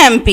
MP۔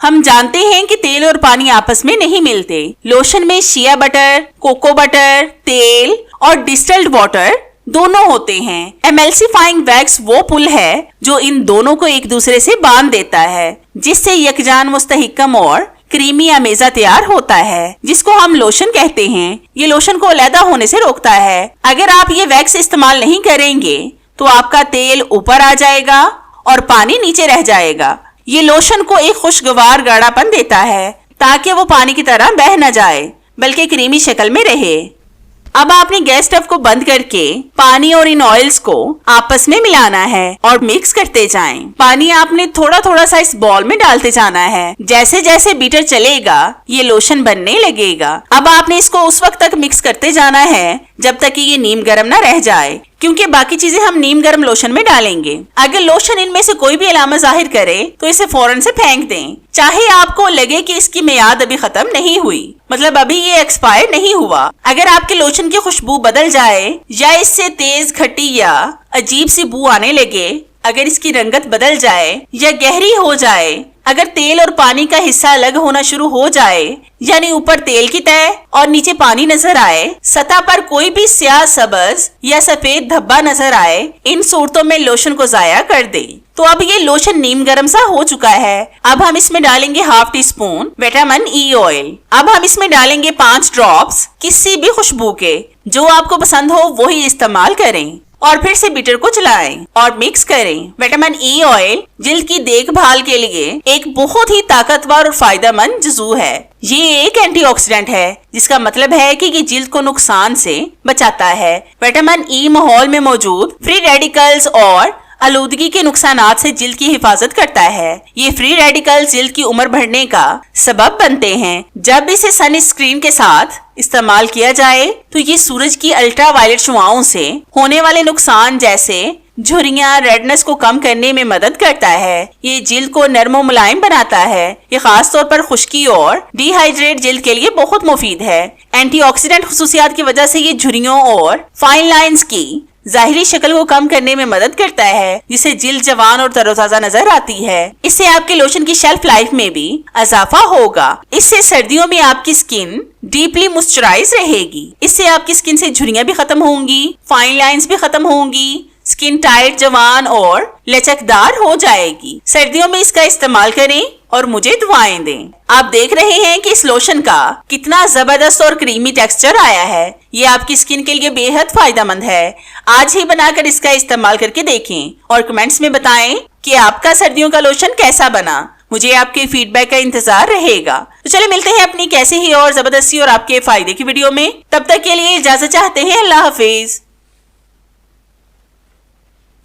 हम जानते हैं कि तेल और पानी आपस में नहीं मिलते। लोशन में शिया बटर, कोको बटर, तेल और डिस्टिल्ड वाटर दोनों होते हैं। एमल्सिफाइंग वैक्स वो पुल है जो इन दोनों को एक दूसरे से बांध देता है, जिससे यकजान मुस्तहकम और क्रीमी अमेजा तैयार होता है, जिसको हम लोशन कहते हैं। ये लोशन को अलहदा होने से रोकता है। अगर आप ये वैक्स इस्तेमाल नहीं करेंगे तो आपका तेल ऊपर आ जाएगा और पानी नीचे रह जाएगा। ये लोशन को एक खुशगवार गाढ़ापन देता है ताकि वो पानी की तरह बह न जाए बल्कि क्रीमी शक्ल में रहे। अब आपने गैस स्टव को बंद करके पानी और इन ऑयल्स को आपस में मिलाना है और मिक्स करते जाएं। पानी आपने थोड़ा थोड़ा सा इस बॉल में डालते जाना है। जैसे जैसे बीटर चलेगा ये लोशन बनने लगेगा। अब आपने इसको उस वक्त तक मिक्स करते जाना है जब तक कि ये नीम गरम ना रह जाए, क्योंकि बाकी चीजें हम नीम गरम लोशन में डालेंगे। अगर लोशन इनमें से कोई भी अलामत जाहिर करे तो इसे फौरन से फेंक दें, चाहे आपको लगे कि इसकी मियाद अभी खत्म नहीं हुई, मतलब अभी ये एक्सपायर नहीं हुआ। अगर आपके लोशन की खुशबू बदल जाए या इससे तेज खट्टी या अजीब सी बू आने लगे, अगर इसकी रंगत बदल जाए या गहरी हो जाए, अगर तेल और पानी का हिस्सा अलग होना शुरू हो जाए, यानी ऊपर तेल की तह और नीचे पानी नजर आए, सतह पर कोई भी स्याह सबज या सफेद धब्बा नजर आए, इन सूरतों में लोशन को जाया कर दे। तो अब ये लोशन नीम गरम सा हो चुका है। अब हम इसमें डालेंगे half tea spoon vitamin E oil. अब हम इसमें डालेंगे 5 ड्रॉप्स किसी भी खुशबू के, जो आपको पसंद हो वही इस्तेमाल करें और फिर से बीटर को चलाएं और मिक्स करें। विटामिन ई ऑयल जिल्द की देखभाल के लिए एक बहुत ही ताकतवर और फायदेमंद जुज़ू है। ये एक एंटीऑक्सीडेंट है, जिसका मतलब है कि ये जिल्द को नुकसान से बचाता है। विटामिन ई माहौल में मौजूद फ्री रेडिकल्स और आलूदगी के नुकसानात से जिल्द की हिफाजत करता है। ये फ्री रेडिकल्स जिल्द की उम्र बढ़ने का सबब बनते हैं। जब इसे सन स्क्रीन के साथ इस्तेमाल किया जाए तो ये सूरज की अल्ट्रा वायलेट शुआओं से होने वाले नुकसान जैसे झुर्रियां, रेडनेस को कम करने में मदद करता है। ये जिल्द को नरम और मुलायम बनाता है। ये खास तौर पर खुश्की और डिहाइड्रेट जिल्द के लिए बहुत मुफीद है। एंटीऑक्सीडेंट खुसूसियात की वजह से ये झुर्रियों और फाइन लाइंस की जाहिरी शक्ल को कम करने में मदद करता है, जिससे जिल्द जवान और तरोताजा नजर आती है। इससे आपके लोशन की शेल्फ लाइफ में भी इजाफा होगा। इससे सर्दियों में आपकी स्किन डीपली मॉइस्चराइज रहेगी। इससे आपकी स्किन से झुर्रियां भी खत्म होंगी, फाइन लाइंस भी खत्म होंगी, स्किन टाइट, जवान और लचकदार हो जाएगी। सर्दियों में इसका इस्तेमाल करें और मुझे दुआएं दें। आप देख रहे हैं कि इस लोशन का कितना जबरदस्त और क्रीमी टेक्सचर आया है। ये आपकी स्किन के लिए बेहद फायदेमंद है। आज ही बनाकर इसका इस्तेमाल करके देखें और कमेंट्स में बताएं कि आपका सर्दियों का लोशन कैसा बना। मुझे आपके फीडबैक का इंतजार रहेगा। तो चलिए मिलते हैं अपनी कैसे ही और जबरदस्ती और आपके फायदे की वीडियो में। तब तक के लिए इजाजत चाहते हैं। अल्लाह हाफिज।